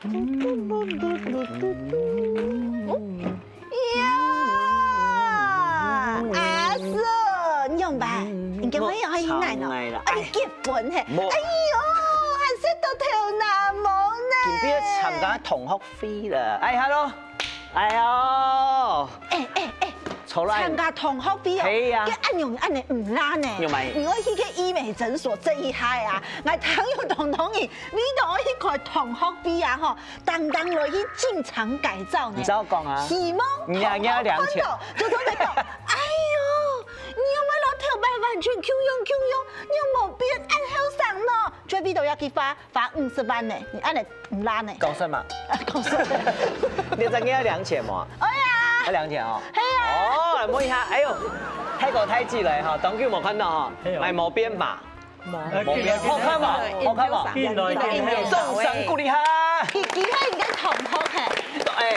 阿叔，你用吧，你结婚又可以奶呢？哎，结婚嘿！哎呦，还识到跳男模呢！今边参加同学会了，哎，hello， 哎呦，参加同学会哦，係啊，按用按你唔拉呢？如果去個醫美診所這一下啊，我朋友同意，你都可以開同學會啊嗬，當落去進場改造呢。你知道講啊？希望同學看到，就同你講，哎呦，你有冇攞條白完全 Q 用，你有冇變按後上咯？最尾都要去罰50萬呢，你按你唔拉呢？高升嘛？高升。你真要2000嘛？哎呀！要2000哦。係啊。哦，摸一下，哎呦，太狗太記了哈，當佢冇看到哈，買毛邊嘛，毛邊好看嘛，好看嘛，送上鼓勵哈。其他應該同學係。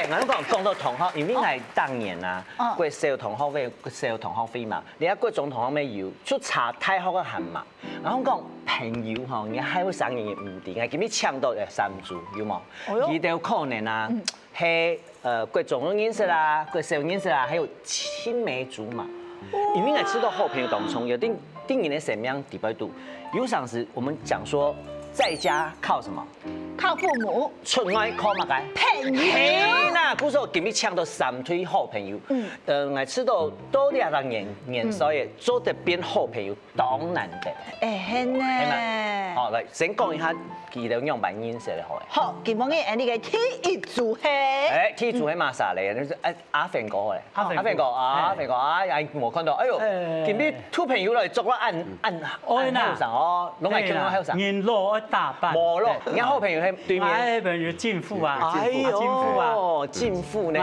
誒，我講到同學，因為係當年啊，過小同學會嘛，你一個總同學咩要出查太學嘅行嘛，我講朋友嗬，你係會生意唔掂，係叫你搶到3組有冇？佢哋可能啊，係各種認識啦，各小認識啦，還有青梅竹馬，因為係知道好朋友當中有定義的什麼樣地位度，有時時我們講說，在家靠什麼？靠父母，出外靠乜嘅？朋友。係啦，嗰時候叫你搶到3對好朋友。我知道多啲人年所以做得變好朋友當難得。係呢。好，嚟先講一下佢哋樣板認識嘅好。好，基本嘅呢個第一組係。第一組係馬莎嚟嘅，阿肥哥嚟。阿肥哥啊，我看到，哎呦，見啲兔朋友嚟做咗按後上哦，攏係叫我後上。人攞一大半。冇咯，而家好朋友喺對面。哎，朋友進富啊，進富啊，進富呢？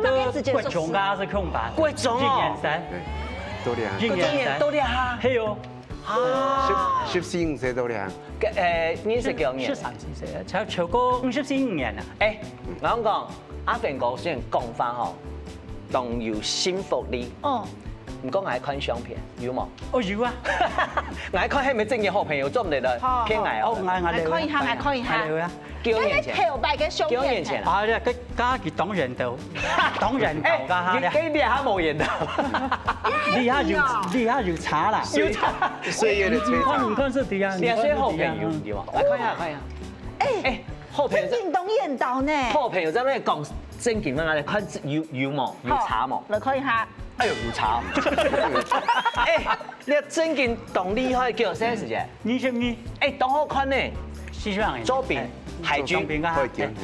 都貴重噶，是空白。貴重哦。多啲啊！多啲啊！係哦。啊！14歲多啲啊！你識幾多年？ 13歲，超過54年啦。誒，我講阿肥哥雖然講翻嗬，動搖幸福力。哦。唔講愛看相片，有冇？哦有啊，愛看係咪真嘅好朋友做唔嚟咧？偏愛哦。看一下，看一下。幾多年前？幾多年前啊？佢家佢當人頭，當人頭㗎嚇。你下冇人頭。你下要查啦。要查。歲月的摧殘。唔看是點啊？你係好朋友，對嘛？來看一下，看一下。誒，好朋友。真當人頭呢？好朋友真係講正經啦，你看有冇？有查冇？來看一下。哎呦，有查！哎，你真件當厲害，叫做咩事啫？20哎，當好看呢，40萬。左邊海軍，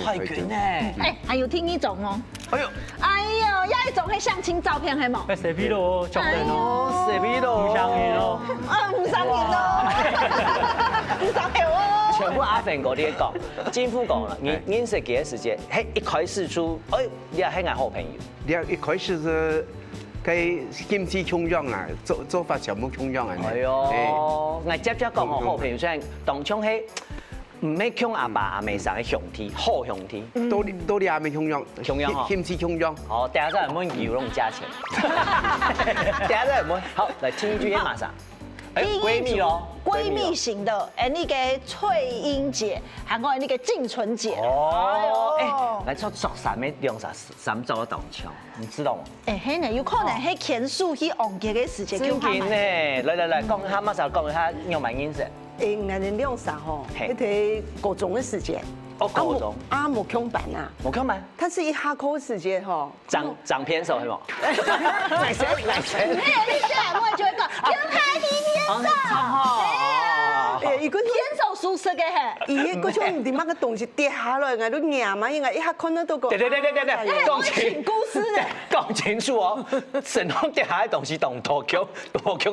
海軍呢？哎，還有聽呢種哦。哎呦，哎呦，有一種係相親照片係冇？蛇皮咯，照片咯，蛇皮咯，唔上癮咯。唔上癮咯，唔上癮哦。全部阿肥哥啲講，金富講啦，認識幾多時間？喺一開始出，哎，你係係好朋友。你一開始是。佢kimchi chung yang啊，做法全部chung yang啊。係喲，我接講我好朋友雖然當中係唔係強阿爸阿妹上嘅兄弟，好兄弟。多啲阿妹chung yang，kimchi chung yang。好，等下再問搖弄價錢。等下再問，好，嚟聽一句馬上。閨蜜咯，閨蜜型的，那個翠英姐，還有那個靜純姐。哦，來做3咩用3做得動槍，你知道嗎？係呢，有可能係前數去昂嘅嘅時間叫他們。來，講下馬上講下用埋認識。我哋兩啥吼，一睇高中的時間。哦，高中。啊，冇強班啊。冇強班。它是一下課時間吼。長偏手係冇？來誰？沒有，你下我就會講，跟他一天手。一個天手宿舍嘅係。咦，嗰種唔點乜嘅東西跌下來，我都硬嘛，因為一下看得到個。對，講清故事咧。講清楚哦，成日跌下嘅東西同多強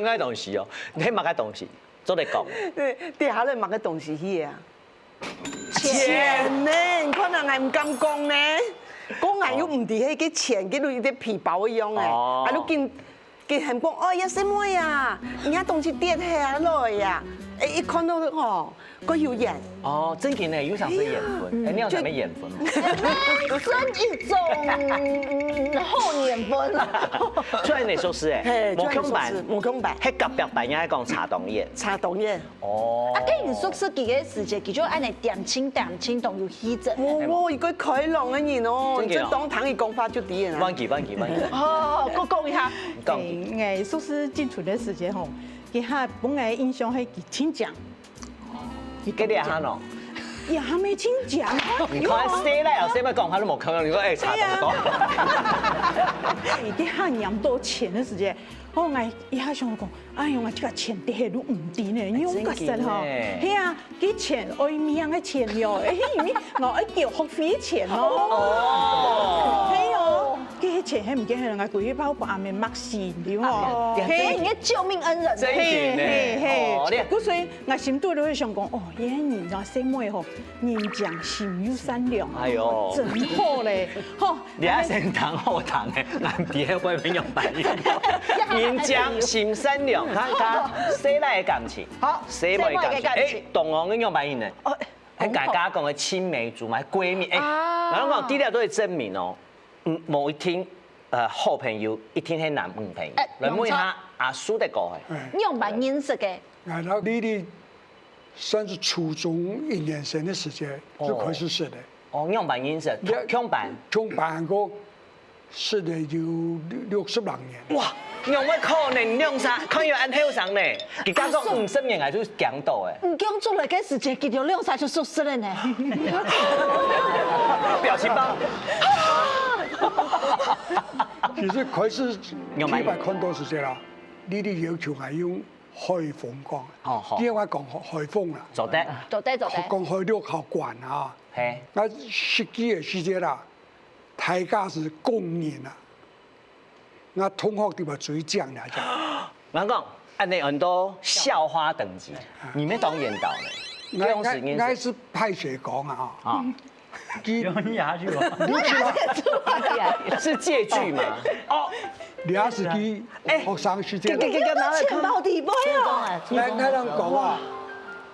嘅東西哦，你乜嘅東西？做你講。對，跌下來乜嘅東西去啊？錢呢？你可能係唔敢講呢，講係要唔係嗰錢，嗰度啲皮包一樣嘅，係都見係講，哎呀，什麼呀？而家東西跌下來呀！一看到吼，佢有演。哦，真嘅呢，有想是眼分，哎，你有什么眼分吗？生一种后年分啊。出来你说是哎，无空版，无空版，迄甲白版也讲茶董演。茶董演。哦。啊，跟你说是几个时间，佢就按你點清懂有氣質。我一個開朗嘅人哦，即真嘅哦當堂嘅講法就啲人啊。忘記。哦，我講一下。講。藝術師進出的時間吼，佢下本來印象係親講。給你下喏。也還沒親講。你看寫咧，有寫乜講法都冇講，你講誒茶董講。佢下念到錢的時間。我一下想講，哎呀，我這個錢啲係都唔掂呢，因為確實嗬，係啊，啲錢外面嘅錢喲，因為我一叫學費錢咯，係哦，啲錢係唔見係人家攰包白面抹線了喎，係人家救命恩人。係，嗰所以我心度都會想講，哦，呢人就細妹嗬，人講心有善良，哎呦，真好咧，嗬，你阿先談後談嘅，眼鼻喺外面用白語。人講心善良，睇寫來嘅感情，寫妹嘅感情，誒，同行嘅用白語呢？喺大家講嘅青梅竹馬閨蜜，誒，然後講啲料都係證明哦，某一天好朋友，一天係男朋友，來問下阿蘇的講嘅，用白認識嘅。然後你哋算是初中1年生的時間就開始識的。哦，用白認識，強版。從辦過識的有60多年。哇！用乜可能用啥？可以按後生呢？佢家講50年係都講到誒。唔講出嚟嘅時間，佢條兩晒就熟悉了呢。表情包。其實開始基本看到是這啦，你哋要求係用開風講。哦好。點解講開風啦？做得。講開了好慣啊。係。那實際嘅時間啦，大家是公認啦。我同學對我最講嚟講，我講，按你很多校花等級，你們當演導咧，我是派學講啊，啊，你下去吧，是借據嘛？哦，你也是啲學生時間，錢包地位啊！我能講啊。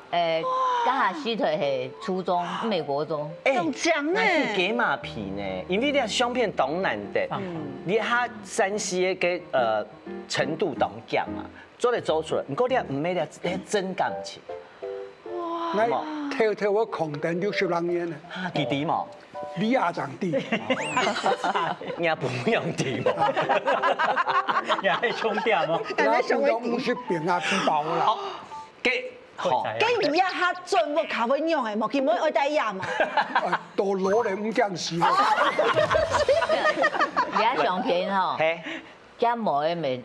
剛下西腿係初中、美國中，中獎呢？是給馬皮呢，因為你係相片懂難的，你下山西嘅程度懂講嘛，做嚟做出來，唔過你唔係你真感情。哇！我我狂等60多年啦。弟弟嘛？你也長弟，也不用弟嘛，也係兄弟嘛，我不用50餅啊皮包啦。好，跟一下進屋咖啡用嘅，冇見冇愛帶飲嘛？都攞嚟唔驚事啦。你阿相片吼，家某嘅咪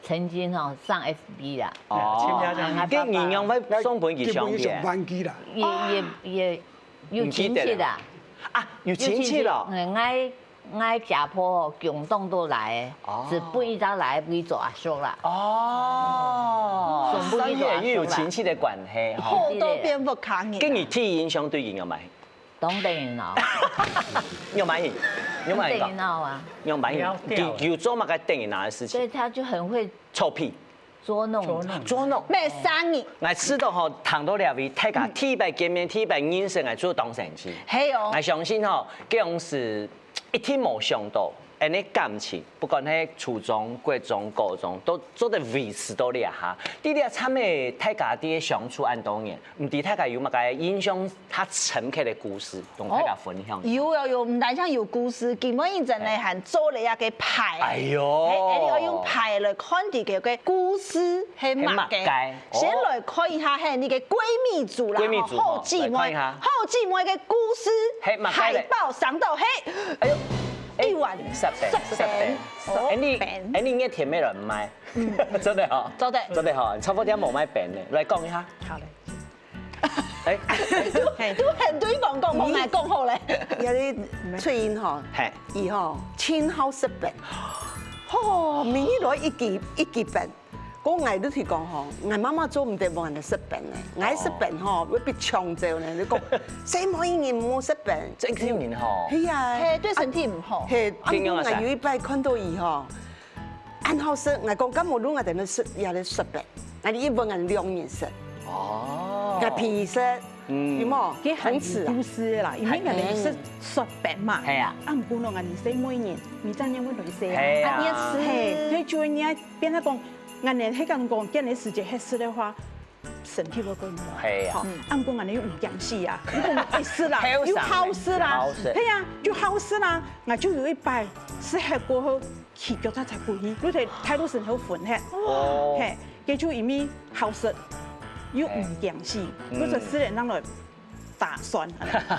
曾經吼上 FB 啦。哦，跟營養咪送本件相片。也有親戚啦。啊，有親戚咯。我家婆共同都來，是不一早來，不一早阿叔啦。哦，所以又有親戚的關係。好多蝙蝠卡嘅。跟你第一印象對應有冇？當然啦。有冇影？有冇影？啊。有冇影？有做乜嘅電影哪嘅事情？所以他就很會臭屁。捉弄。咩生意？我知道吼，談到了位，大家體白見面，體白認識，我做當成事。係哦。我相信吼，這種是一天冇想到，安尼感情，不管喺初中、國中、高中，都做得維持到呢下。啲啲參嘅大家啲相處按多年，唔知大家有乜嘅印象，他深刻嘅故事同大家分享。有，唔單止有故事，基本上真係係做嚟一個牌。哎呦！你要用牌來看啲嘅故事係乜嘅？先來看一下係你嘅閨蜜組啦，好姊妹嘅故事，海報上到係，哎呦，1萬10餅，你應該甜咩人唔買？真的嗬，真的嗬，差不多啲冇買餅嘅，嚟講一下。好嘞。都很對廣告冇賣講好咧。有啲出現嗬，而嗬千口10餅，哦，明年攞一件餅。嗰個藝都同講嗬，藝媽媽做唔得冇人哋10餅咧，藝10餅嗬會被搶走咧。你講細妹一年冇10餅，真少年嗬。係啊，係對身體唔好。係，我有一擺看到伊嗬，按好食，我講咁冇攞我哋嚟食，也嚟10餅，我哋一般人2年食。哦，个皮色，有冇？佢係唔故事的啦，因為人哋是雪餅嘛。係啊。啊，唔過咯，人哋寫每年，咪真因為類似啊。係啊。係，佢就人變咗講，人哋喺咁講，今年時節係的話。身體會更好。係啊。按講人哋又唔講死啊，如果愛死啦，又好死啦，係啊，就好死啦。我就有一擺食下過後，起腳他才過去，你睇太多時候混吃，係，佢就因為好食又唔講死，嗰就私人當來打算。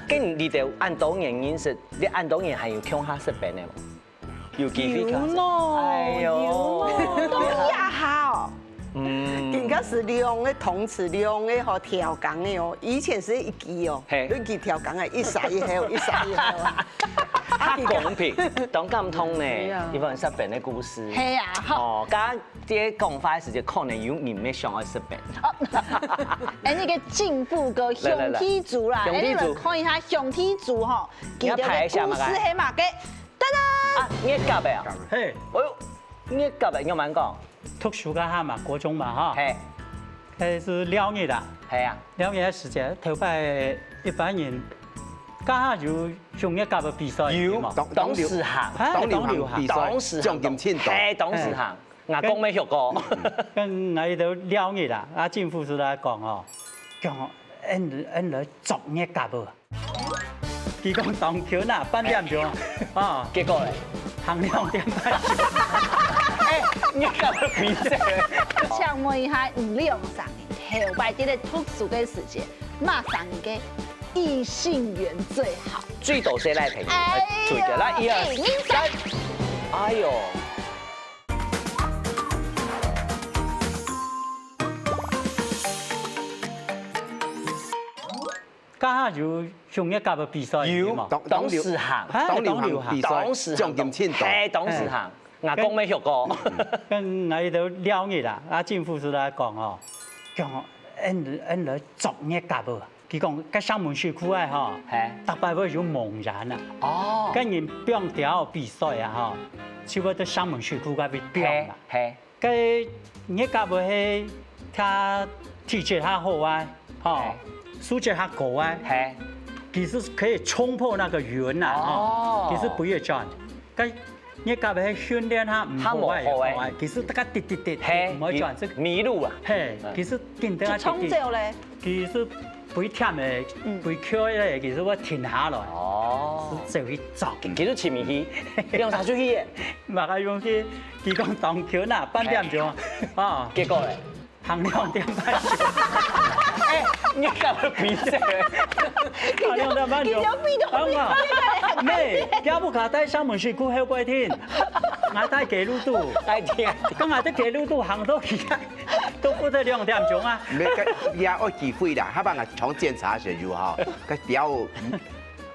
跟你哋按當年認識，你按當年係要強下食餅嘅冇？有機會強食。有都也好。更加是量的同詞量的和調工的哦，以前是一支哦，一支調工係一曬一後，一曬一後。啊，公平，當咁通呢？一份食餅的故事。係啊。哦，家啲講法嘅時候，可能有人咩想愛食餅。哎，那個進步個熊體族啦，哎，你們看一下熊體族吼，佢嘅故事係嘛嘅？得啦。啊，捏夾嘅啊？嘿，哎呦，捏夾嘅，英文講。讀書嗰下嘛，國中嘛哈，係，係是2月啦，係啊，2月嘅時節，頭擺一般人，家下有上一屆嘅比賽，有董事行，董事獎金簽到，係董事行，我講咩學過，跟我到2月啦，阿政府就來講哦，講按來作一屆噃，佢講當橋嗱半點鐘，啊，結果咧，行2點半。你搞個比賽，想問一下吳亮上頭擺啲嘅特殊嘅時節，馬上嘅異性緣最好。最多誰來評？最嘅來1、2、3，哎呦！家下有上一屆嘅比賽，有董事行，董事獎金簽到，係董事行。我講咩學過？跟我到2月啦，阿政府就來講哦，講按來作一屆噃。佢講喺廈門市區啊，嗬，特別會有蒙人啊。哦。跟人標條比賽啊，嗬，就會到廈門市區嗰邊標啦。係。佢一屆會係他體質還好啊，嗬，素質還高啊。係。其實可以衝破那個雲啊，哦。其實不要轉。一家喺訓練下唔好啊，其實大家跌，唔可以轉，迷路啊。係，其實見到衝走咧。其實背忝嘅，背橋咧，其實我停下來。哦。就去走。其實前面去，用啥出去嘅？嘛係用去，佢講當橋嗱半點鐘，啊，結果咧，行2點半。你搞個比賽，行2點半鐘。咩？也不卡在廈門市區後半天，我在給路度，咁我在給路度行到去，都不得2點鐘啊！也愛機會啦，下班我從檢查時候哈，個表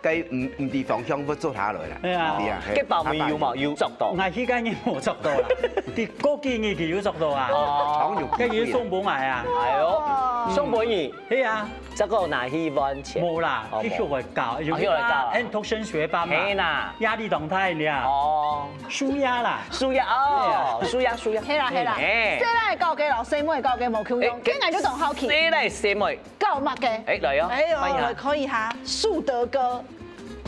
佢唔地方向不做下來啦。係啊，佢爆咪要嘛要捉到，我依家已經冇捉到啦，啲嗰幾年佢要捉到啊！哦，跟住送本嚟啊！係哦，送本兒，係啊。這個拿去揾錢？冇啦，去學嚟教，學嚟教，喺讀升學班嘛。係啦，壓力動態你啊。哦，舒壓啦，舒壓哦，舒壓。係啦。細嚟教嘅老細妹教嘅冇溝用，跟住就同好奇。細嚟細妹教乜嘅？誒嚟啊！哎呦，可以嚇，樹德哥。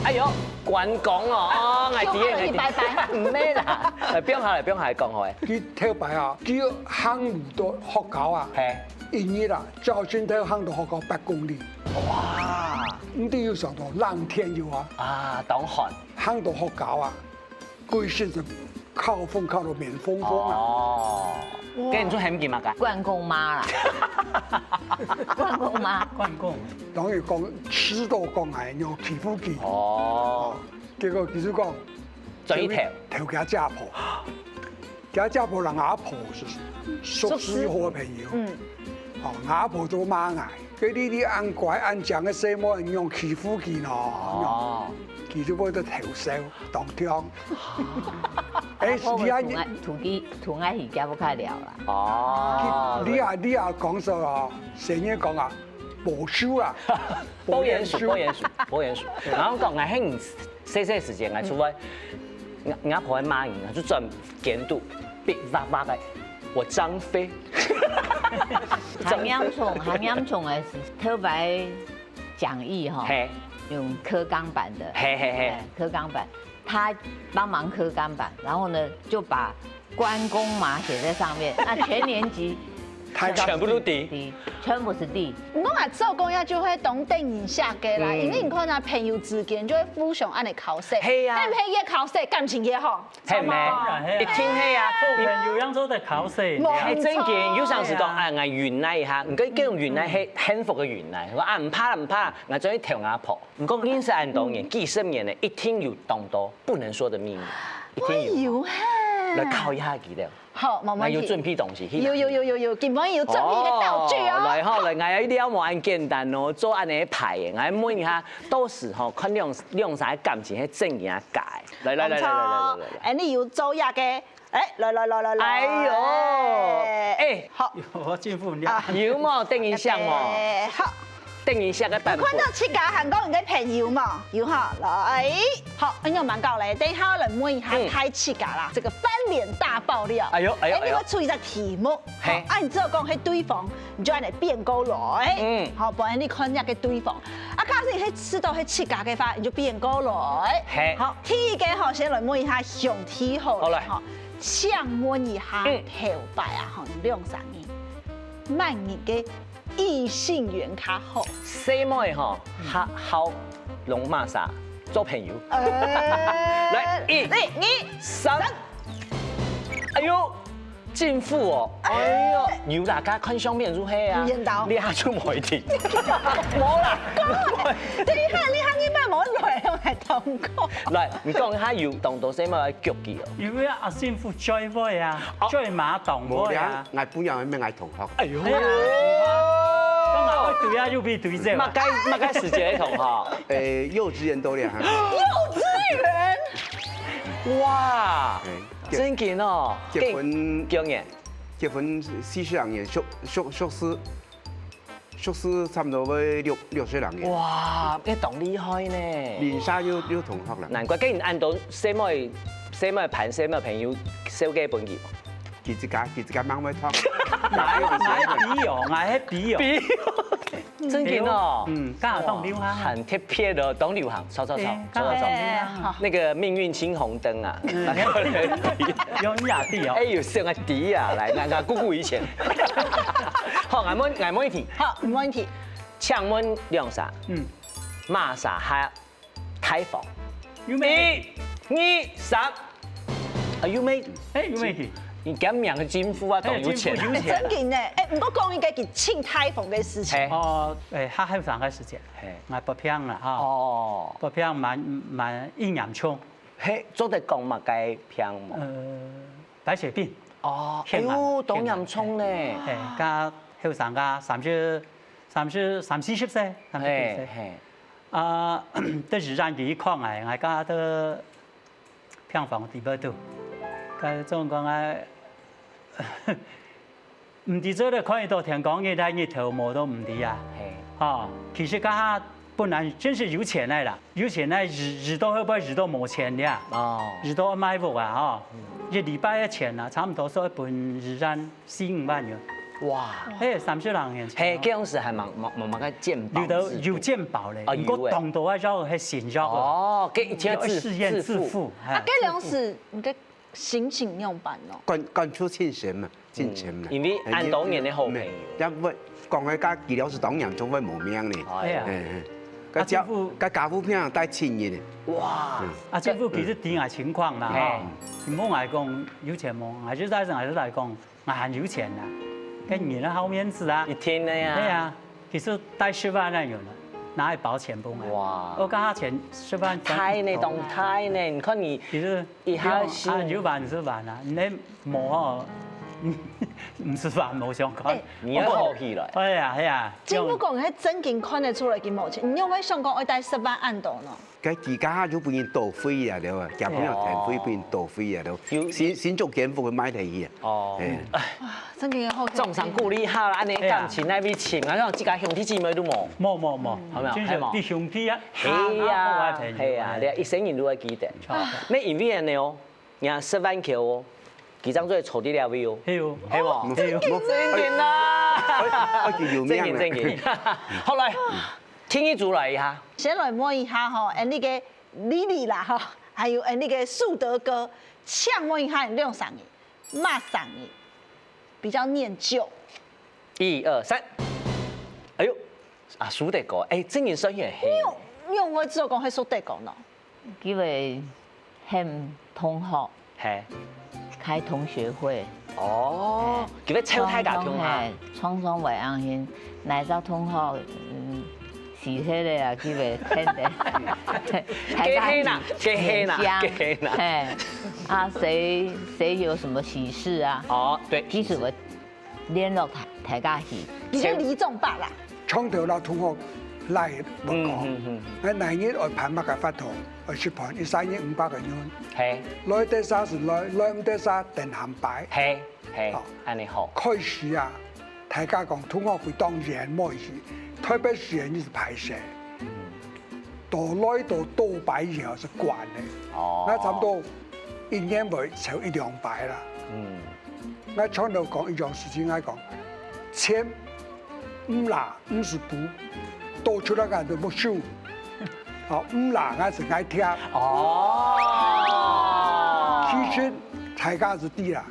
哎呦，關講哦，我知拜拜，唔咩啦，嚟邊下講開。佢頭擺啊，叫行路到學校啊。係。1日啦，就算頭行到學校8公里。哇！咁都要上到冷天要啊。啊，擋寒。行到學校啊，佢先就靠風靠到面風風啊。哦。跟住做係唔見乜㗎？關公媽啦。關公媽。關公。等於講遲到講係用皮膚機。哦。結果其實講。嘴條。條架家婆。家婆人阿婆是熟識好朋友。嗯。哦，阿婆做媽嗌，佢呢啲按拐按獎嘅細冇人用皮膚機咯。哦。其實我都調燒當聽。誒，同阿姨家不開聊啦。哦。你啊講說啊，成日講啊，保守啦。保嚴署。然後講我喺細時間，我除非阿婆喺罵人，就轉檢度，別挖嘅。我張飛，韩阳冲的是特白讲义哈，用刻钢板的，刻钢板，他帮忙刻钢板，然后呢就把关公码写在上面，那全年级。全部都D，全部是D。我嘛做工也就会懂电影下嘅啦，因为你看那朋友之间就会互相安尼考试，係啊，但係嘅考試感情也好，係咩？一聽係啊，做朋友樣做的考試，係真嘅。有陣時講啊，我原來嚇，唔講叫原來係幸福嘅原來。我啊唔怕啦唔怕啦，我終於跳牙婆。唔講認識很多年，幾十年咧，一聽有懂多不能說的秘密，一聽有。來考一下佢哋。好，冇問題。要準備東西。有，基本要準備嘅道具哦。來好，來，我有啲冇咁簡單哦，做安尼排嘅，我問一下，到時吼看兩啥感情係正嘢解。來，誒，你要做嘢嘅，來。哎呦，好，我進步了。有冇等一下冇？好。等一下嘅版本。看到設計韓國人嘅朋友嘛，有哈來，好，很有蠻高嚟，等下來問一下太設計啦，這個翻臉大爆料。哎呦，你會出一個題目，好，你之後講係對方，你就按嚟變高來，好，不然你看一個對方，啊，假設你係知道係設計嘅話，你就變高來，好，第一個好，先來問一下上題好，好來，想問一下頭擺啊，好，兩三年，萬年嘅。異性緣較好，細妹吼，好龍馬莎做朋友。來1、2、3，哎呦，進步哦！哎呦，有大家看相片如何啊？你下出冇停，冇啦。你下呢班冇來，我係同過。來，你講下有動到細妹嘅腳技哦。因為阿師傅追妹啊，追馬動妹啊。我本人咩嗌同學？哎呦！對啊，又比對啫。乜該時節同學？幼稚園都兩。幼稚園？哇！真勁哦！結婚幾年？結婚42年，碩士差唔多要62年。哇！你懂厲害呢？年沙有同學啦。難怪竟然按到細妹盤細妹朋友小雞本業。幾隻家貓咪湯。我比哦。真勁哦！剛好懂流行，很貼切的懂流行，炒。那個命運青紅燈啊，有雅地哦。哎呦，上個底啊，來，我姑姑以前。好，我問一題。好，唔問題。請問兩啥？馬啥還台房？1、2、3。啊，有沒？有沒？你咁樣嘅金夫啊，都有錢。真勁呢！唔好講一個叫慶台風嘅事情。哦，較後生嘅時節，我北平啦，嚇。哦。北平蠻陰陽衝。嘿，做得講嘛該平嘛？白血病。哦。哎呦，東陽衝呢？係，較後生嘅30-40歲。係。啊，都日然幾礦嘅，我家都平房地不多。佢總講啊，唔知做得可以到天光嘅，但係頭毛都唔啲啊。係，其實家本來真是有錢嚟啦，有錢嚟日都會不會日都冇錢嘅？哦，日都買屋啊，一禮拜嘅錢啊，差唔多所以本日然4-5萬元。哇！30人係，嗰陣時係冇個健保。有健保咧，如果動到啊，就係先咗。哦，佢自付。啊，嗰兩時唔嘅。心情用辦咯，幹出錢錢嘛，錢錢嘛。因為按當年的好朋友，因為講嘅家記了是當年總會無名咧。係啊，個家父片帶錢嘅。哇！啊，政府其實低矮情況啦，嚇，唔好嗌講有錢冇，係就在上係嚟講，我很有錢啦，跟你呢好面子啊。一天的呀。對啊，其實帶10萬人有啦。拿來保險不買？哇！我加錢10萬。太呢，動態呢？你看你，其實一下9萬10萬啊，你冇50萬冇相干。你要好氣啦。係啊。政府講係真經看得出來佢冇錢，你用喺香港愛帶10萬按度咯。佢而家就變倒費啊，了啊，夾邊有停費變倒費啊，了。先做檢復去買地啊。哦。真嘅好。眾上鼓勵下啦，安尼感情那邊情啊，像自家兄弟姊妹都冇。冇，係咪啊？係冇。啲兄弟啊。係啊，你一生人都會記得。咩因為呢？哦，人10萬塊哦，幾張都係儲啲了未哦？係喎。真勁啦！我叫有名正經。好來，聽一組來一下。先來摸一下哈，那個莉莉啦哈，還有那個樹德哥，搶摸一下你用上你，罵上你，比較念舊。1、2、3。哎呦，啊，蘇德哥，哎，真係聲音係。用我只有講係蘇德哥咯。因為向同學係開同學會。哦，叫佢抽太教同學。創傷為安心，哪個同學是迄個啊？叫佢聽的。給黑啦。哎，啊，誰有什麼喜事啊？哦，對。其實我聯絡大家去。你叫李仲伯啦。廠頭老同學來我講，喺那日我排乜嘅發圖，我出盤1、3億500個元。係。來得啥是來唔得啥定鹹擺。係，安尼好。開始啊，大家講同學會當然冇事，特別是你是排蛇，到來到多擺以後是慣嘅。哦。那差唔多1年會就1、2擺啦。我廠頭講一樣事情，我講錢唔拿唔是補，多出來個都冇收。好，唔拿我是愛聽。哦。其實大家是對啦，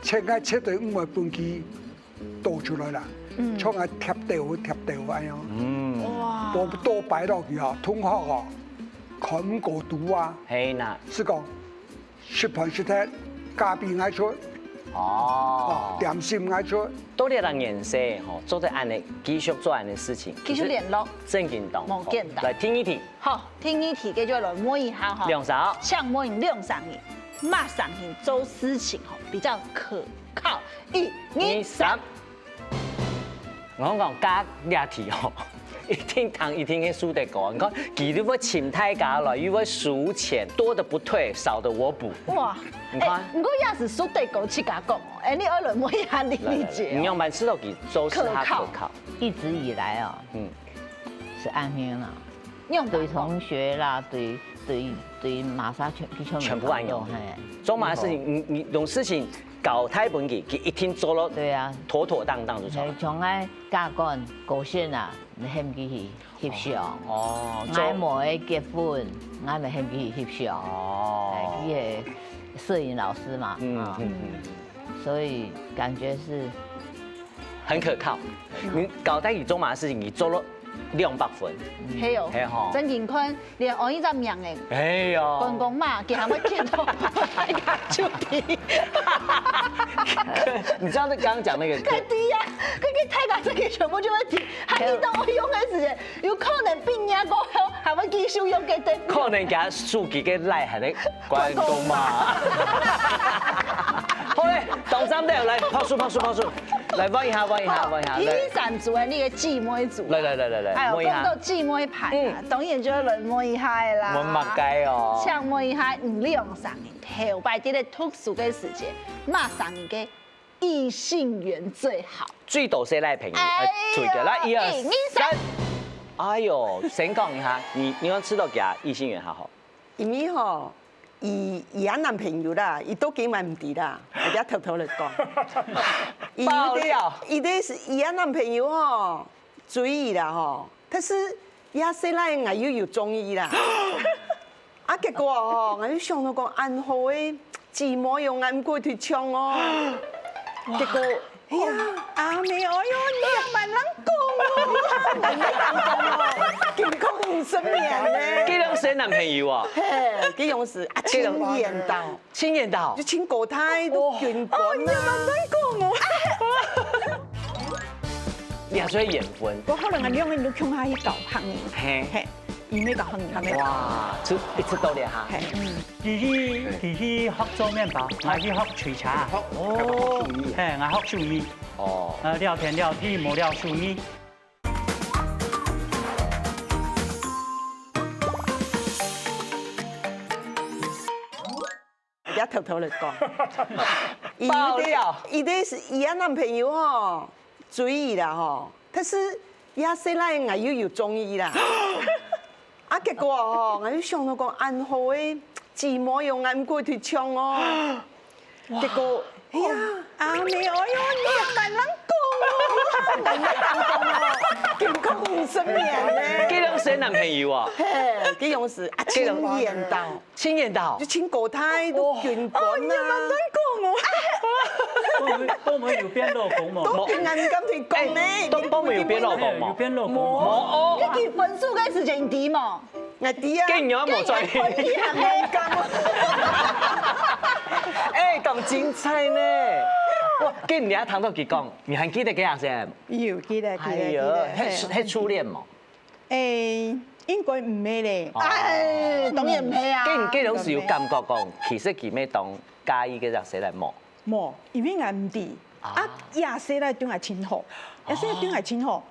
錢我切對唔會半期多出來啦，廠我貼地好安樣。哇！多擺落去啊，同學啊，看唔過度啊。係嗱。是講出盤出睇，嘉賓嗌出。哦，點心嗌出，多啲人認識，吼，做啲安尼繼續做安尼事情，繼續聯絡，正經動，冇見到。來聽一題，好，聽一題，繼續來摸一下哈。兩手，像摸人兩上人，罵上人做事情吼比較可靠。1、2、3。我講加兩題吼。一聽嘅蘇德哥，你講，佢如果請太假來，如果數錢多的不退，少的我補。哇！你看，不過也是蘇德哥去甲講哦，哎，你二輪摸一下莉莉姐。你用蠻知道佢做事他可靠。一直以來啊，是安心啦，對同學啦，對瑪莎全部安用。做乜事情，你用事情搞太本佢一聽做咯，對啊，妥妥當當就錯。從愛家幹高興啊！你獻佢去翕相哦，我冇去結婚，我咪獻佢去翕相哦。佢係攝影老師嘛，所以感覺是很可靠。你搞得你做乜事情，你做了200分。係哦，曾健坤連我呢隻名嘅，哎呀，講講嘛，佢係咪見到大家出題？你知道他剛剛講那個？太低呀！佢太假這個全部就會題，還遇到我用嘅時間，有可能比人家高，還會繼續用嘅對。可能佢數據嘅賴係你關公嘛？好咧，當三隊嚟拍數，嚟揾一下。第3組係呢個姊妹組。嚟，哎呦，講到姊妹牌啊，當然就來摸一下啦。我默計哦。想摸一下5、2、3年，頭擺啲咧特殊嘅時間，馬上你嘅異性緣最好。最多誰來朋友？最嘅啦，1、2、3。哎呦，先講一下，你講知道佢異性緣好？因為吼，伊有男朋友啦，伊都幾萬唔抵啦，我而家偷偷嚟講。爆料！伊有男朋友吼，追伊啦吼，但是亞細奶我又有中意啦。啊，結果吼，我就想到講安好誒，寂寞用眼過脫槍哦。結果，哎呀，阿妹，哎呦，你又蠻能講喎，健康50年咧。幾兩歲男朋友啊？嘿，幾樣事啊？親眼到，親眼到，就親過胎都見過。哦，你又蠻能講喎。2歲緣分。我可能係兩個人都傾下去搞行業，係，而未搞行業係咪？哇，一直到2下。佢去學做麵包，我去學吹茶。哦，係，我學手藝。哦。聊天聊天，冇聊手藝。而家偷偷嚟講，爆料！伊有男朋友吼，追伊啦吼，但是亞細奶我又有中意啦。啊，結果吼，我就想到講安好誒，寂寞用眼過脫槍哦。結果，哎呀，阿妹，哎呦，你又蠻能講喎。健康50年呢。几两岁男朋友啊？嘿，几样事啊？亲眼到，亲眼到，就亲国胎都捐款啊！都冇有變老公冇？都平安咁提講呢，都冇有變老公冇？有變老公冇哦。你結婚數嘅時間低冇？我低啊！竟然冇在意。哎，咁精彩呢！哇，竟然你還談到佢講，你還記得幾下先？有記得。係初戀冇？誒，應該唔係咧。哎，當然唔係啊。既然是有感覺講，其實佢咩當介意嘅就寫嚟冇。冇，因為我唔知。啊，廿四咧對我親好，廿四對我親好。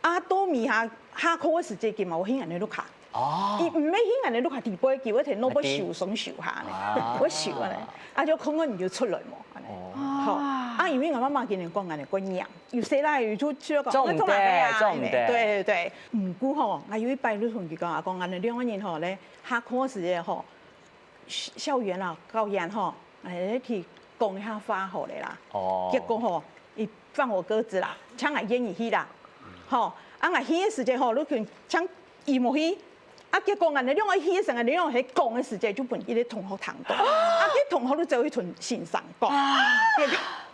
啊，到面下課嘅時節，佢冇興人哋碌卡。哦。伊唔係興人哋碌卡，地杯叫一條攞杯手鬆手下咧，我手啊咧，啊就可能唔要出來冇。哦。好。啊，因為我媽媽見人講人哋個樣，有時啦有出個，種唔得。對對，唔過吼，我有一擺都同佢講，講我哋兩個人吼咧，下課時節吼，校園啦教研吼，誒去講一下花好嚟啦。哦。結果吼，伊放我鴿子啦，搶我演戲啦，吼，啊我戲嘅時節吼，你看搶伊冇戲。啊！結果人哋兩個戲成日你兩個喺講嘅時節，就本伊啲同學談到，啊啲同學都走去同先生講，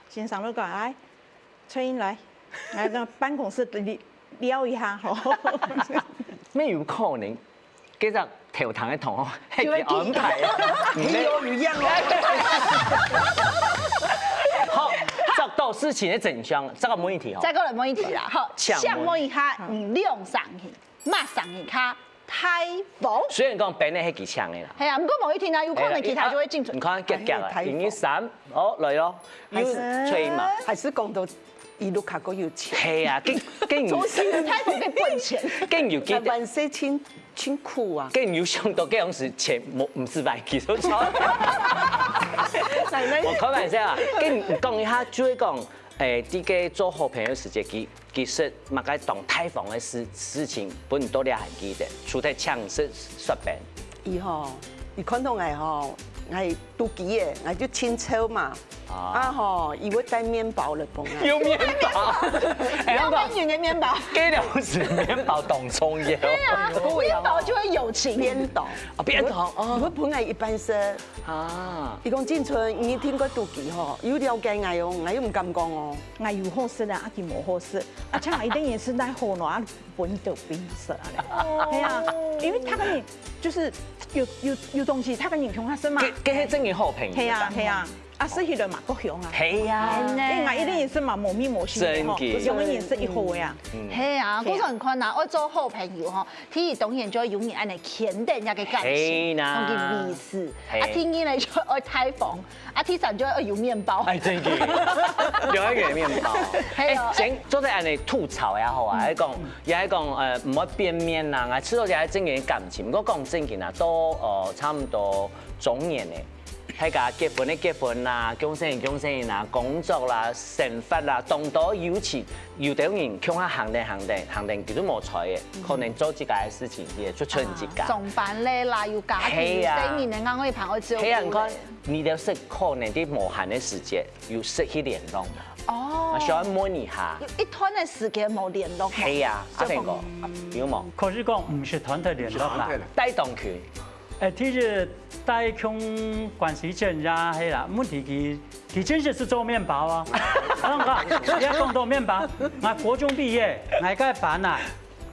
先生都講：哎，翠英來，來個辦公室聊一下，吼。咩有可能？其實調堂嘅同學係佢安排啊，戲我唔一樣咯。好，找到事情嘅真相，這個冇問題哦。再過來問一題啦，好，想問一下，兩上去，乜上去卡？台風，雖然講本嚟係幾強嘅啦，係啊，唔過某一天啊，有可能其他就會進出。你看夾夾啊，1、2、3，好來咯，要吹嘛，還是講到一路卡個有錢。係啊，竟然台風嘅本錢，竟然記得萬世親苦啊，竟然有想到這樣事錢唔是萬幾多錢。我開玩笑啊，竟然講一下，就會講。啲嘅做好朋友時節，其實乜嘅當台風嘅事情，本都你還記得，除咗搶食雪餅。伊吼，伊看到我吼，我都記嘅，我就親抽嘛。啊吼，伊會帶麵包嚟幫我。有麵包，要邊緣嘅麵包。幾兩時麵包當重要。對啊，麵包就會有情。邊檔？邊檔？如果本來一般食。啊！伊講進村，伊聽過都記吼，有了解我哦，我又唔敢講哦。我有好食啦，阿佢冇好食，而且我一定也是帶好耐本到變色咧。係啊，因為他跟你就是有東西，他跟你同他生嘛。佢係真嘅好朋友。係啊係啊。啊，食起來嘛夠香啊！係啊，因為我一定也是嘛無面無心嘅吼，用嘅顏色一好呀。係啊，嗰陣看嗱，我做好朋友吼，天兒當然就永遠安尼肯定一個感情，同佢意思。啊，天兒咧就愛台風，啊天神就愛有麵包。係真嘅，有一個麵包。係啊，整做啲安尼吐槽也好啊，又係講唔可以變面啦，我知道就係正經感情，不過講正經啊，都差唔多中年嘅。喺家結婚啦，恭喜啦，工作啦，成佛啦，當到有錢，有啲人向下行定，佢都冇財嘅，可能做自己嘅事情，嘢出自家。上班咧啦，要家庭，四年嚟啱可以朋友照顧。係啊，你看，你要識可能啲無限嘅時間，要識去聯絡。哦。我想模擬下。一段嘅時間冇聯絡。係啊，阿平哥，有冇？可是講唔是團體聯絡啦，帶動佢。其實帶空關係正呀，係啦。問題佢真係做麵包啊！你要講到麵包，我國中畢業，我嘅班啊，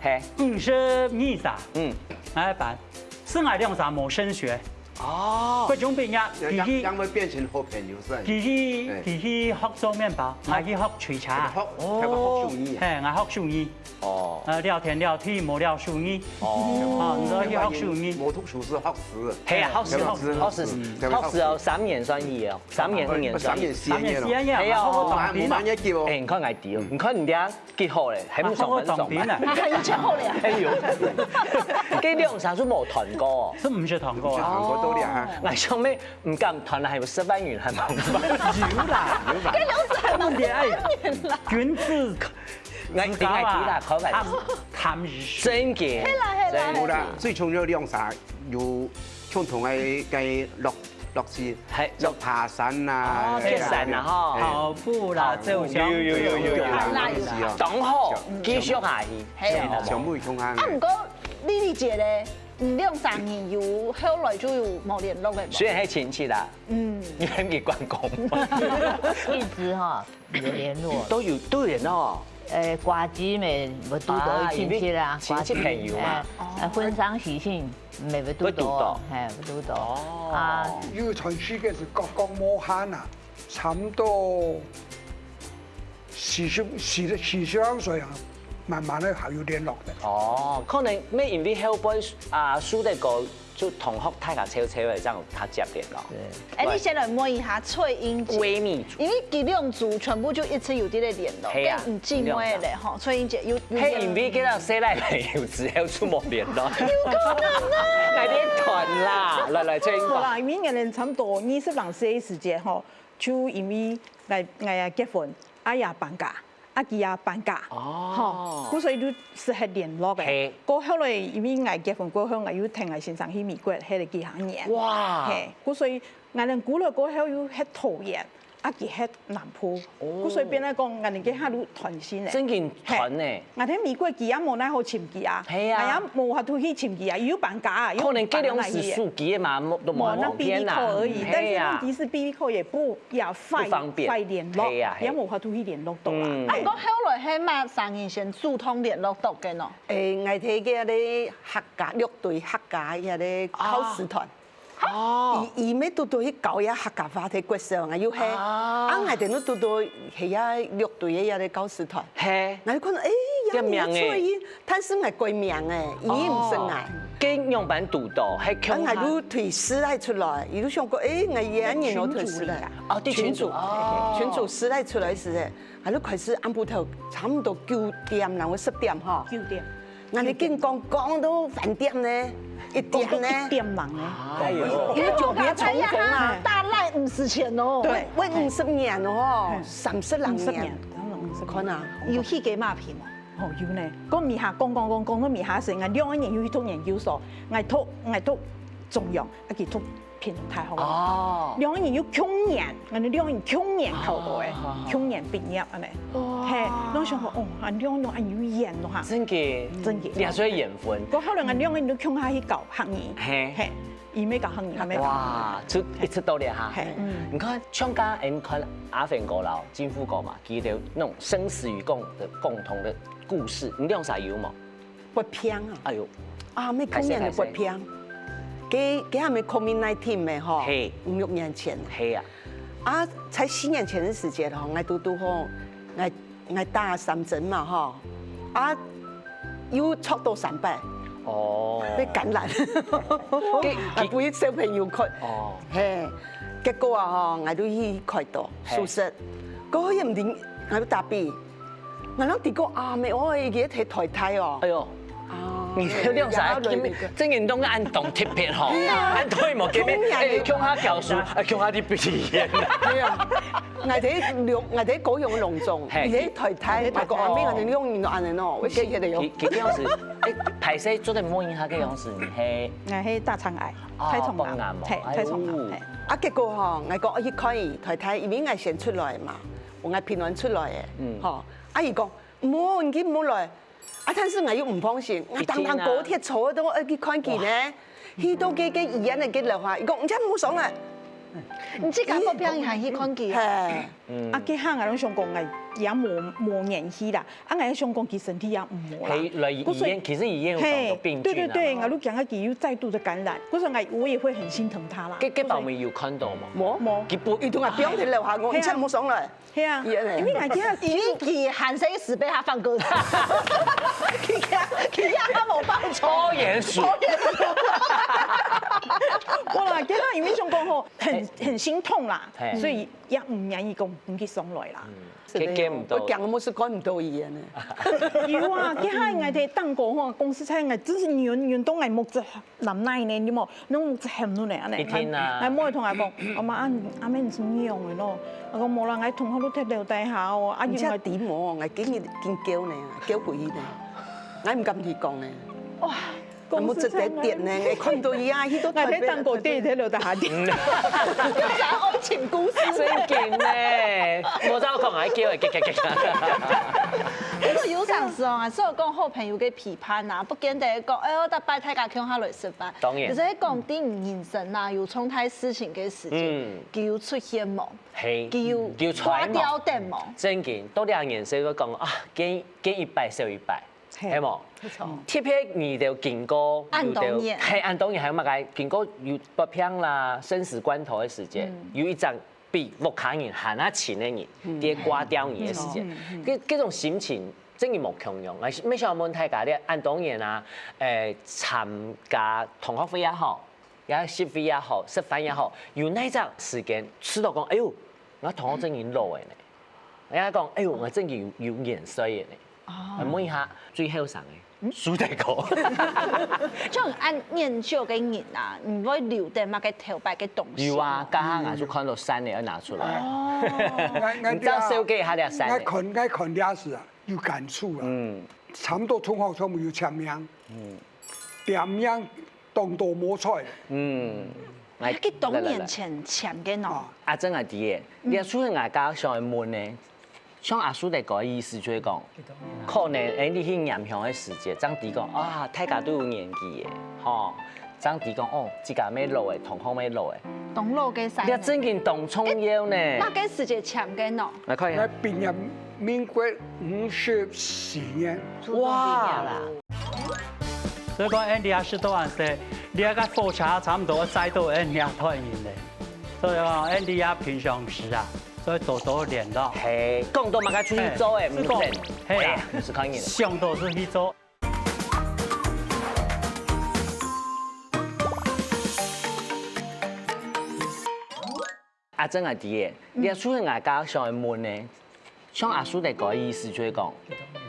係52歲，我嘅班，是我兩三冇升學。哦，國中畢業，將會變成好朋友先。佢去學做麵包，我去學吹茶。學手藝。係，我學手藝。哦。聊天冇聊手藝。哦。你去學手藝。冇讀書是學時。係啊，學時3年算2哦，3年5年算。3年4年。係啊，唔慢一叫。誒，你看我屌，你看人家結好咧，係唔上班上班。係要出好咧。哎呦，佢兩三都冇團過。都唔是團過啊。我想咩唔敢團啦，係10萬元係冇辦法。跟200萬元啦。君子。我點解知啦？佢咪貪日真嘅，係啦。冇啦，最重要兩啥有共同嘅落去，落爬山啊，爬山啊，吼，跑步啦，做相有，同好繼續下去，全部空下。啊，唔過你哋姐咧，唔兩三年有後來就有冇聯絡嘅。雖然係親戚啦，因為佢關公，一直哈有聯絡，都有聯絡。掛機咪唔拄到親戚啦，親戚朋友嘛，婚喪喜慶咪唔拄到，係唔拄到。啊，要傳書嘅是國國魔漢啊，差唔多40歲啊，慢慢咧係有聯絡嘅。哦，可能咩因為後輩輸得個就同學大家悄悄的這樣他接聯絡。哎，你先來摸一下翠英姐，閨蜜，因為佢兩組全部就一直有啲咧聯絡，跟唔姊妹咧吼，翠英姐有。係因為佢哋寫來朋友之後就冇聯絡。有可能啊！嚟啲團啦，來翠英。好啦，因為我哋差唔多20人歲時間吼，就因為嚟結婚，也搬家。阿佢也搬家，吼，咁所以都適合聯絡嘅。過後來因為我結婚過後，我又聽我先生去美國，喺度幾行年。哇！咁所以我哋過來過後又喺桃園，阿佢喺南埔，咁所以變嚟講，我哋幾下都團先嘅。真件團呢？我喺美國佢也冇奈好簽佢啊，係啊，我也冇法度去簽佢啊，要搬家啊，可能嗰兩時數幾嘛，都冇那 BB call 而已，但是問題是 BB call 也不快聯絡，也冇法度去聯絡到啦。啊，不過後來係嘛3年前主動聯絡到嘅喏。我睇嘅啲客家樂隊客家嘅啲考試團。而咩到去搞一客家話題國上啊，要係我哋都到係一樂隊嘅啲教師團，我哋覺得有出現，但是係改名嘅，已經唔識嗌。跟樣板讀到係強下。我哋推師係出來，伊都想講，我一年我推師來。哦，啲群組師來出來時咧，我都開始按部頭，差唔多9點，然後10點嗬。9點。我哋經講到飯點咧，1點咧。1點人咧。哎呦！因為就別重逢啊，大賴50錢哦。對，為50年哦，30年。可能要去幾馬片啊？哦，要呢。嗰面下講到面下時，我2年要去讀研究所，我讀中央，一讀偏太好。哦。2年要窮年，我哋2年窮年考到嘅，窮年畢業啊呢。係，我想講哦，我2年要演咯嚇。真嘅，你係需要緣分。嗰後來我2年都窮下去搞學業，係，而咩搞學業係咪？哇，出一出到嚟嚇。係，你看唱歌，你看阿飛哥啦、金富哥嘛，佢哋那種生死與共的共同的故事，你用啥有冇？不偏啊！哎呦，啊，咩窮年不偏？佢係咪 COVID-19咩？嗬，5、6年前。係啊。啊，才4年前的時間嗬，我都嗬，我打3針嘛嗬，啊，要戳到300。哦。被感染，係俾小朋友開。哦。係，結果啊嗬，我都去開刀手術，嗰個唔掂，我都打鼻，我諗啲個啊咪我而家睇台睇哦。哎呦。你用啥？真係當按動貼片嗬，按推冇幾咩？誒，講下教書，講下啲鼻炎。係啊，我哋嗰樣隆重，而且台睇，大個阿邊我哋用完按人咯，我記佢哋用。幾樣事？誒，排泄做得摸一下幾樣事？係。我係大腸癌，太重癌，係太重癌。啊，結果嗬，我講我去看台睇，因為我先出來嘛，我係平安出來嘅，嗬。阿姨講冇，你唔好來。啊！但是我又唔放心，我當高鐵坐到去看見咧，去到嘅醫院嘅樓下，伊講唔知冇上來，唔知解個病係去看見。係，啊！佢嚇我都想講我也冇年紀啦，啊！我想講佢身體也唔好啦。係來醫院，其實醫院有好多病菌啊。對，我都驚佢又再度的感染，嗰時我也會很心疼他啦。佢後面有看到冇？冇。佢不，佢同我表喺樓下，我唔知冇上來。係啊，因為我驚佢喊死死被他放歌，佢他冇幫錯。拖鼹鼠。我啦，驚他因為想講吼，很心痛啦，所以也唔願意講唔去上來啦。佢驚唔到。我驚我冇事趕唔到醫院咧。有啊，驚下我哋當過吼公司差，我真是遠到我目子南奶呢，你冇，你目子喊到嚟啊你。天啊！我冇同佢講，我話阿妹唔知咩用嘅咯，我講冇啦，我同學都踢掉底下喎，阿要我點我，我竟然見叫你，叫佢呢，我唔敢去講呢。哇！咁冇值得點呢？我看到伊啊，伊都我喺當過啲喺度下點。講愛情故事真勁咧！冇得我講係叫佢激。不過有陣時啊，所以講好朋友嘅批判啊，不見得講，哎呦，得拜大家向下來食飯。當然。其實講啲唔現實啊，要衝太事情嘅時間，叫出現夢，叫刮掉電夢。真勁，多啲人識都講啊，見100少100，係冇？貼片你就見過，按當然係按當然係乜嘅？見過有北漂啦，生死關頭嘅時間，有一陣比木卡人行得前嘅人，啲刮掉你嘅時間，嗰種心情真係冇強用。咩上問題㗎？啲按當然啊，參加同學會也好，也食會也好，食飯也好，有那陣時間，吃到講，哎呦，我同學真係老嘅呢。人家講，哎呦，我真係有年歲嘅呢。問一下最後生嘅，蘇大哥。就按年少嘅人啊，唔會留低乜嘅頭擺嘅東西。有啊，家下我就看到山嚟，要拿出來。你知道手機下啲山。我看啲事啊，有感觸啊。差唔多同學全部要簽名。點樣動都冇錯。佢多年前簽嘅喏。阿珍係啲嘢，你阿蘇係家上去問呢？像阿叔哋個意思就係講，可能你去影響嘅時節，張弟講啊，大家都有年紀嘅，嗬。張弟講哦，自家咩路嘅，同學咩路嘅。同路嘅曬。你真見動衝腰呢？乜嘅時節簽嘅喏？嚟看下。我畢業民國54年。哇！所以講 Andy 啊，10多萬歲，你一個貨車差唔多載到2團人嘅，所以講 Andy 啊，平常時啊。所以多練咯，係講到嘛，佢出去做誒，唔練，係啊，唔是看見。上到是去做。阿珍係啲嘢，你阿蘇係家上去問呢，像阿蘇哋個意思就係講，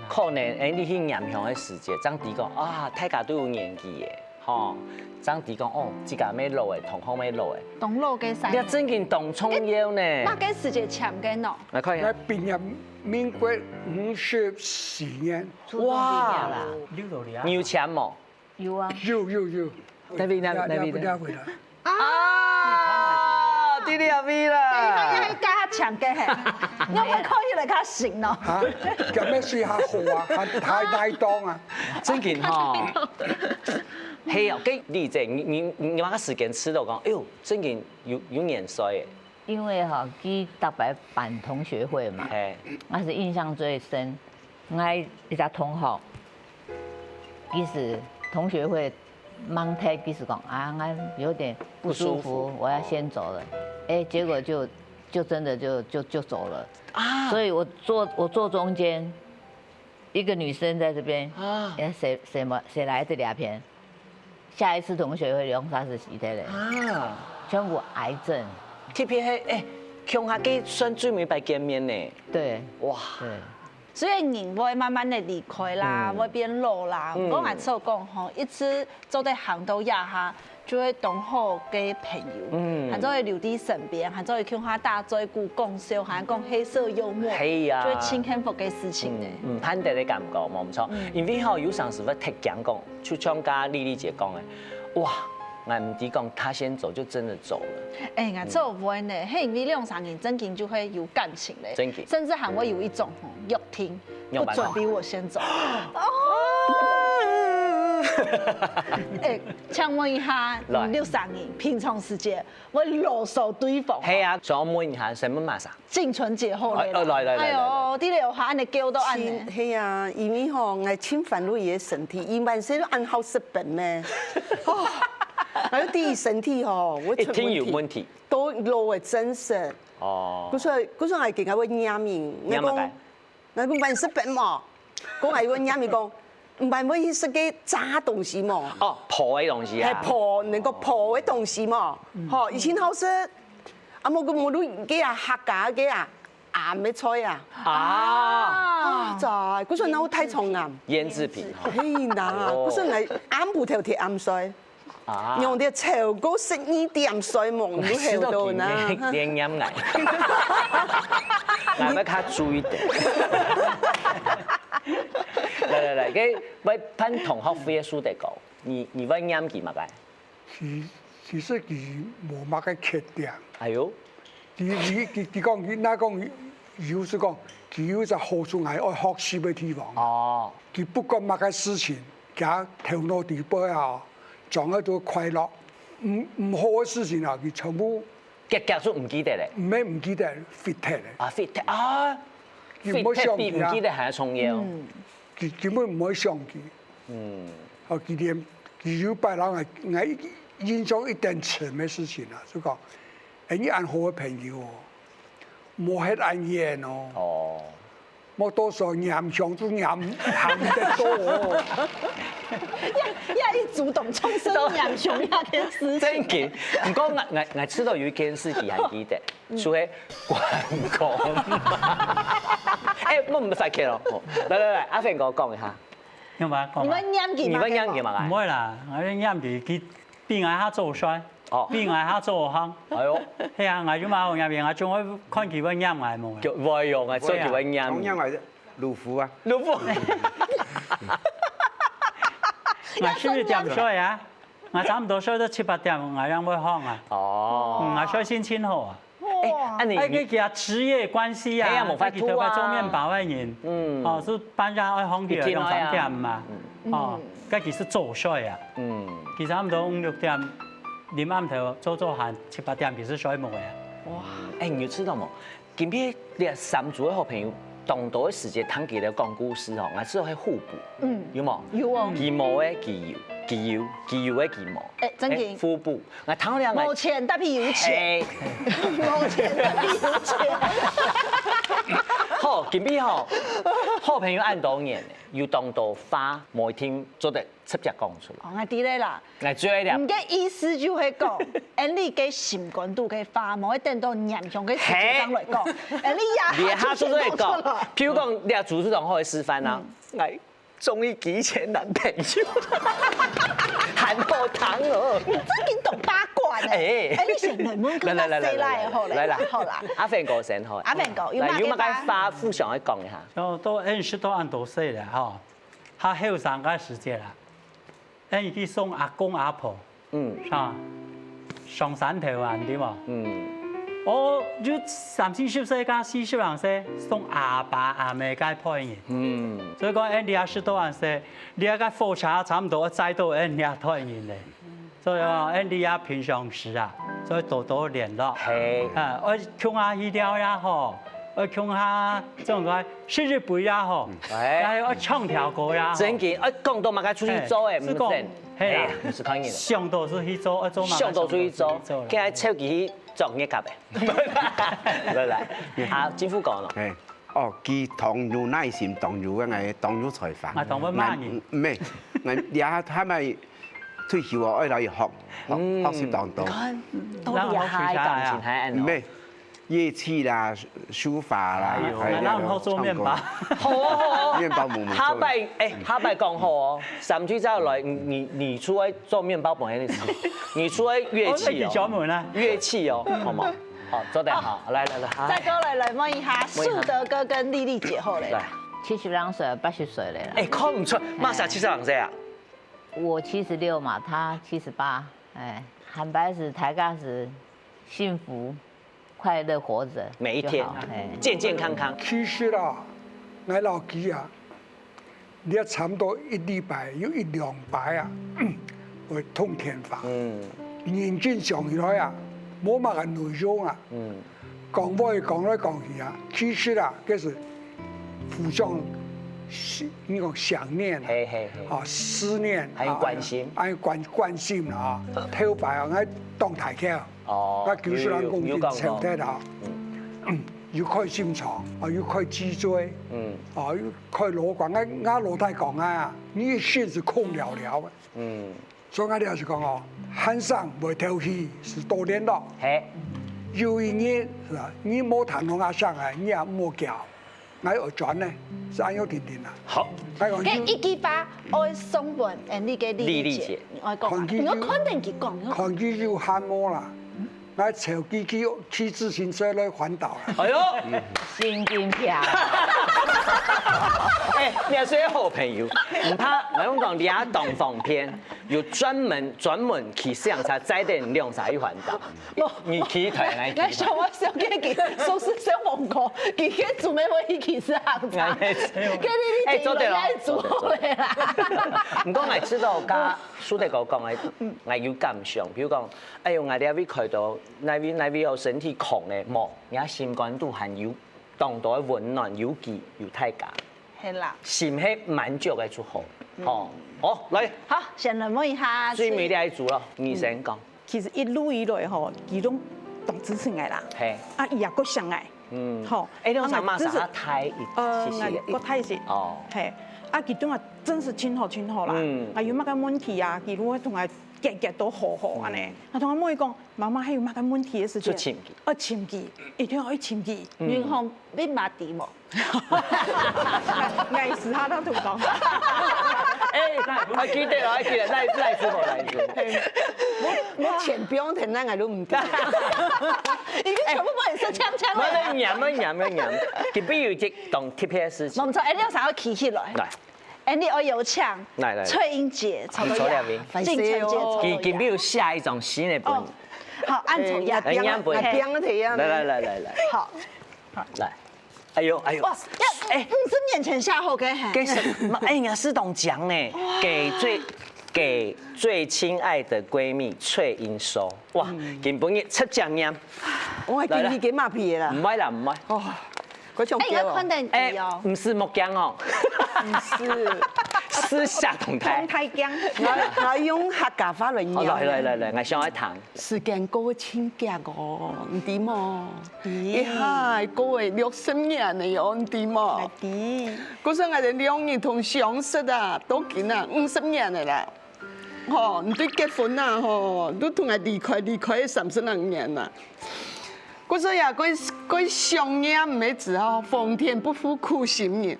可能你去影響嘅時節，張弟講啊，大家都有年紀嘅，嗬。張弟講哦，自家咩路嘅，同學咩路嘅。同路嘅曬。你真見動衝腰呢？乜嘅時節簽嘅喏？嚟看下。我畢業民國54年。哇！有簽冇？有啊。有。那邊。啊！弟弟阿 V 啦。你係加簽嘅係，我咪可以嚟加成咯。嚇！咁咩試下好啊？太大檔啊！真見嗬。係啊，你你話個時間吃到講，哎呦，真見有年歲嘅。因為哈，佢特別辦同學會嘛，我是印象最深。我一個同學，其實同學會忙太，其實講啊，我有點不舒服，我要先走了。哎，結果就真的就走了。啊！所以我坐中間，一個女生在這邊，誰來這兩邊？下一次同學會用啥子事體咧？啊，全部癌症。特別係鄉下幾算最尾拜見面呢？對，哇，對。所以人會慢慢的離開啦，會變老啦。我啱先講吼，一次做在行到下下，就會當好嘅朋友，還就會留喺身邊，還就會向下大嘴鼓講笑，還講黑色幽默，係啊，就係挺幸福嘅事情咧。潘德你感覺冇唔錯，因為吼有陣時會聽講講，就像家麗麗姐講嘅，哇！我唔知講，他先走就真的走了。哎，我做唔會呢，係因為兩三人真嘅就會有感情咧，甚至還會有一種約定，不准比我先走。哎，請問一下，兩三人平常時間會落手對方？係啊，想問一下，什麼馬上？靜春節後嚟。來。哎呦，啲你又下你叫到按呢？係啊，因為吼，我侵犯到伊嘅身體，伊萬歲都按好食本咩？我啲身體吼，我一定有問題，都老嘅真實。哦。嗰時我見到我娘面，我講萬食本嘛，講係我娘面講。唔係可以食嘅炸東西嘛？哦，破嘅東西啊！係破，那個破嘅東西嘛。嗬，以前好食，啊冇個冇都幾啊客家嘅啊鹹嘅菜啊。啊！就係嗰陣我太重鹹。醃製品。係嗱，嗰陣係啱葡萄鐵啱水。用啲超高12點水望都喺度啦。連飲嚟。嗱，要較注意點。嚟，佢為噴同學會嘅書地講，你问啱佢嘛？其實佢冇乜嘅缺點。哎呦，佢講佢那講，有時講佢有就好處係愛學習嘅地方。哦。佢不管乜嘅事情，佢頭腦地背啊，撞喺度快樂。唔好嘅事情啊，佢全部結束唔記得咧。唔記得 fit 咧。啊 fit 啊 ，fit 唔記得係重要。佢根本唔可以想佢。哦，佢哋有擺人係印象一定深嘅事情啊，所以講，你按好嘅朋友，冇喺按嘢哦。哦。冇多數念想都念行得多。要一主動衝身念想那件事情。真嘅，唔過我知道有一件事情係記得，就係關公。誒，我唔使客咯，嚟，阿飛哥講一下。有冇講？你問念佢嘛？你問念佢嘛？唔會啦，我念佢邊個下做衰，邊個下做行。係喎。係啊，我嘛入邊我仲可看佢揾念我冇。叫會用啊，所以叫揾念。講念係魯夫啊。魯夫。我10點睡啊，我差唔多睡到7、8點，我讓佢行啊。哦。我睡先清好啊。哇！你佢職業關係啊，佢特別做麵包嘅人，哦，是班上愛行佢兩3點嘛，哦，佢其實早睡啊，其實差唔多5、6點，你啱頭做下7、8點其實睡冇嘅。哇！誒，你知道冇？今天你3組嘅好朋友，同多嘅時間談佢哋講故事哦，我知道係互補，有冇？有哦。佢冇嘅佢有。佢有嘅佢冇，真嘅互補。我談兩個。冇錢但係有錢，冇錢但係有錢。好，今邊好朋友按多年咧，要當到花每天做得直接講出來。我知咧啦，我最了。唔嘅意思就係講，你嘅心肝度嘅花，冇一定到念想嘅時間來講，你也下出嚟講。譬如講，你主持人可以示範啦，終於幾前男朋友，喊好糖哦！你真係懂八卦咧！你成日冇跟我 say 啦，好啦，阿飛哥先開。阿飛哥，要乜嘅花互相去講一下。都認識都按多歲啦，嗬，他後生嘅時節啦，你去送阿公阿婆，啊，上山頭啊，對嘛？我就30、40歲加40人歲送阿爸阿媽嘅配人，所以講你10多人歲，你個火車差唔多載到你配人咧，所以講你也平常時啊，所以多多聯絡。係，我鄉下醫療也好，我鄉下種個設計部也好，還有我唱跳歌也好。真嘅，我講到嘛該出去做誒，唔係，係啊，唔是看見。上到是去做，我做嘛？上到出去做，今日超級。作業夾嘅，嚟，啊，政府講咯。係，哦，佢當有耐心，當有嘅當有才華。我當乜乜嘢？唔係，我而家係咪退休啊？愛嚟學習當道。都厲害，感情係唔係，樂器啦、書法啦，然後做麵包。好啊，麵包冇。下擺講好哦，3句再來，你出來做麵包本來的事，你出來樂器哦，樂器哦，好冇？好，做得好，來。再過來問一下，樹德哥跟麗麗姐好嘞。 72歲80歲了。哎，看唔出，馬莎72歲啊？我76嘛，他78，哎，坦白是大家是幸福。 快樂活着，每一天，健健康康。其實啊，我老幾啊，你要差唔多1禮拜有1、2擺啊，會通電話。認真上來啊，冇乜嘅內容啊。講來講去啊，其實啊，就是互相呢個想念啊，思念，還有關心，還有關心啊，頭擺啊，我當大橋。 我叫數人公園長睇到，要開心床，要開脊椎，要開羅冠，我羅太講啊，你心是空了了嘅。所以我哋係講哦，喊上未透氣是多年咯。有一年是吧？你冇談到我上來，你也冇叫，我要轉呢，是安有甜甜啦。好，嘅一句話愛送本，你嘅麗麗姐，我講，我肯定佢講。看佢要喊我啦。 我潮機騎自行車來環島啦！哎呦，心驚飄。哎，你也是好朋友，唔怕我讲讲俩东方片有专门去上茶摘点量茶一环岛，你去台来。我想给收拾小黄哥，给做咩会去上茶？给你做对了，做的啦。唔讲我知道家苏德哥讲我有感想，比如讲，哎呦，我哋位看到那位有身體狂嘅毛，而心肝都含有當到溫暖有機有太價，係啦，心係滿足嘅出好，好來，好，先來問一下最美麗組咯，你先講。其實一路以來吼，其中都支持我啦，係，啊，伊也個相愛，好，哎，你想嘛啥太個太是，哦，係，啊，其中啊真是親好啦，啊有乜嘅問題啊，佢都同我日都好安尼，啊同我妹講，媽媽還有乜嘅問題嘅時陣，簽記，一定要簽記，雲紅你馬地冇，藝術下都同講。我記得，賴師傅。我錢不用填，那我都唔得。已經全部幫你收槍槍啦。我飲，佢比如即當貼嘅事情。冇錯，你有啥要企起來？來，Andy 我有搶，翠英姐抽到呀，靜晨姐抽到呀。佢比如下一種新嘅本。好，按抽呀，邊個題啊？來。好，來。哎呦！哇，要50年前下後嘅係。給什？哎呀，是董獎呢，給最親愛的閨蜜翠英收。哇，根本嘅七獎呀！我係建議幾馬屁啦。唔係啦。哦，嗰種叫哦。哎，唔是木匠哦。唔是。是下同台。太僵。我用客家話嚟講。來，我想一談。時間過千幾個，唔掂喎。一下過去60年嚟又唔掂喎。嗰時我哋兩人同相識啊，都見啊50年嚟啦。嗬，唔對結婚啊，嗬，都同我離開30年啦。嗰時呀，嗰相念唔係只好奉天不負苦心人。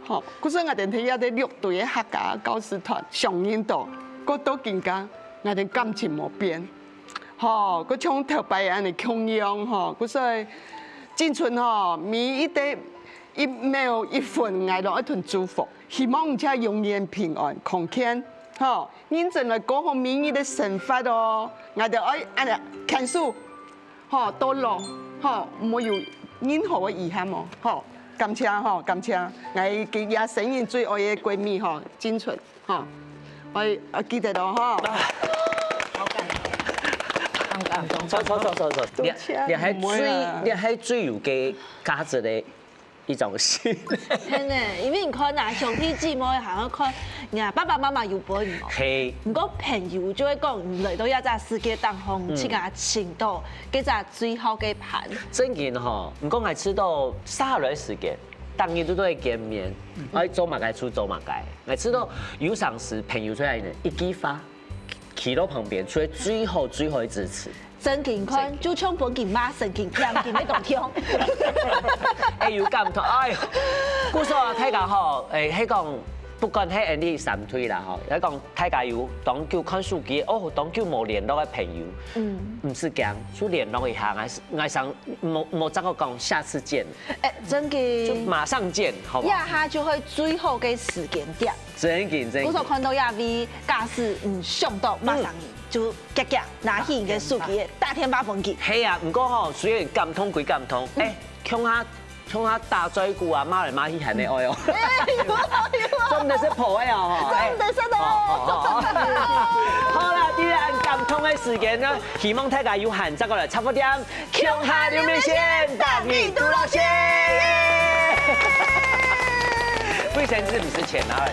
好，嗰時我哋睇下啲6隊嘅客家教師團上演到，嗰都更加我哋感情冇變。好，嗰種頭擺安尼強樣，吼，嗰時真春吼，每一秒一分，我都一團祝福，希望大家永遠平安康健。好，認真來過好每日嘅生活哦，我哋愛安尼看書，好到老，好冇有任何嘅遺憾哦，好。感謝，我嘅也成員最愛嘅閨蜜嗬，真純嗬，我記得到嗬。好感動。錯，你係最有嘅價值嘅一種事。係呢，因為你看嗱，兄弟姊妹行去看，呀爸爸媽媽有本唔？係。唔過朋友就會講，嚟到一隻世界當中，去個程度，幾隻最好嘅伴。真嘅嗬，唔講係知道3日時間，當日都會見面，我做乜嘅出做乜嘅，我知道有陣時朋友出嚟呢，一句話，企到旁邊，出最後嘅支持。真健康，就像本件媽神健強健喺度聽。哎，有感動，哎，故說睇下嗬，誒，講不管係人哋三推啦嗬，一講睇下有當叫看書機，哦，當叫冇聯絡嘅朋友，唔是講，就聯絡一下，我想冇再個講下次見。誒，真嘅，就馬上見，好唔好？一下就會最好嘅時間點。真嘅。我所看到一位駕駛上到馬上就夾拿起嘅手機，大天把風機。係啊，唔過吼，雖然感通歸感通，向下打嘴鼓啊，罵來罵去還沒愛哦。真的是破壞哦！真的是的。好啦，啲按感通嘅時間呢，希望大家有閒再過來插個點，向下流面線，大米都落線。衛生紙唔是錢拿來。